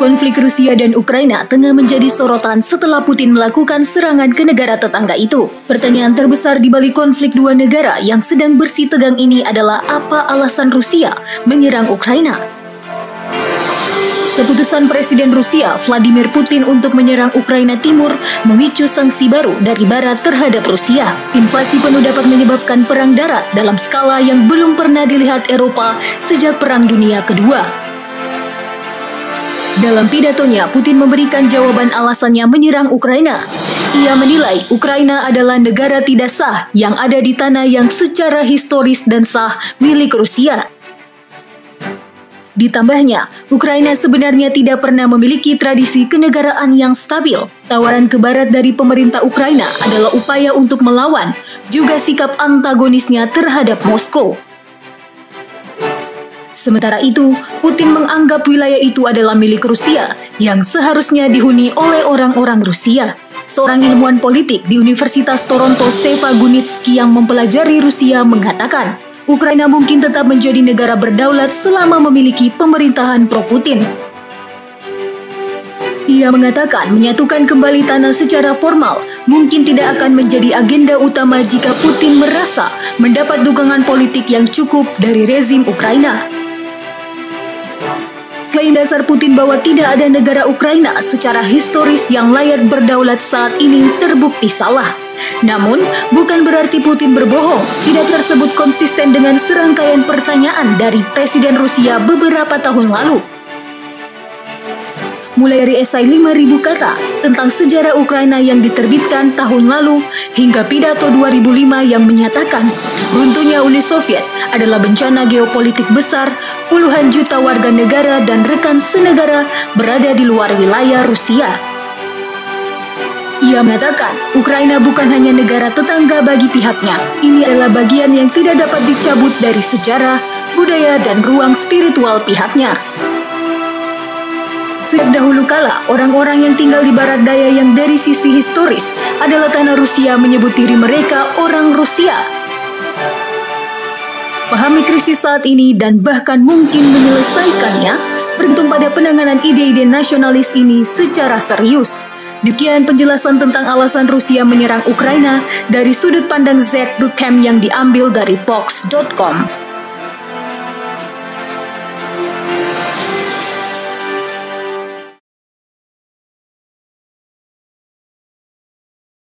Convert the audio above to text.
Konflik Rusia dan Ukraina tengah menjadi sorotan setelah Putin melakukan serangan ke negara tetangga itu. Pertanyaan terbesar di balik konflik dua negara yang sedang bersih tegang ini adalah apa alasan Rusia menyerang Ukraina? Keputusan Presiden Rusia Vladimir Putin untuk menyerang Ukraina Timur memicu sanksi baru dari Barat terhadap Rusia. Invasi penuh dapat menyebabkan perang darat dalam skala yang belum pernah dilihat Eropa sejak Perang Dunia Kedua. Dalam pidatonya, Putin memberikan jawaban alasannya menyerang Ukraina. Ia menilai Ukraina adalah negara tidak sah yang ada di tanah yang secara historis dan sah milik Rusia. Ditambahnya, Ukraina sebenarnya tidak pernah memiliki tradisi kenegaraan yang stabil. Tawaran ke barat dari pemerintah Ukraina adalah upaya untuk melawan, juga sikap antagonisnya terhadap Moskow. Sementara itu, Putin menganggap wilayah itu adalah milik Rusia yang seharusnya dihuni oleh orang-orang Rusia. Seorang ilmuwan politik di Universitas Toronto, Seva Gunitsky yang mempelajari Rusia mengatakan, Ukraina mungkin tetap menjadi negara berdaulat selama memiliki pemerintahan pro-Putin. Ia mengatakan menyatukan kembali tanah secara formal mungkin tidak akan menjadi agenda utama jika Putin merasa mendapat dukungan politik yang cukup dari rezim Ukraina. Klaim dasar Putin bahwa tidak ada negara Ukraina secara historis yang layak berdaulat saat ini terbukti salah. Namun, bukan berarti Putin berbohong. Tidak tersebut konsisten dengan serangkaian pertanyaan dari Presiden Rusia beberapa tahun lalu. Mulai dari esai 5.000 kata tentang sejarah Ukraina yang diterbitkan tahun lalu hingga pidato 2005 yang menyatakan runtuhnya Uni Soviet adalah bencana geopolitik besar, puluhan juta warga negara dan rekan senegara berada di luar wilayah Rusia. Ia mengatakan Ukraina bukan hanya negara tetangga bagi pihaknya, ini adalah bagian yang tidak dapat dicabut dari sejarah, budaya dan ruang spiritual pihaknya. Sejak dahulu kala, orang-orang yang tinggal di barat daya yang dari sisi historis adalah tanah Rusia menyebut diri mereka orang Rusia. Pahami krisis saat ini dan bahkan mungkin menyelesaikannya bergantung pada penanganan ide-ide nasionalis ini secara serius. Demikian penjelasan tentang alasan Rusia menyerang Ukraina dari sudut pandang Zack Buckham yang diambil dari Fox.com.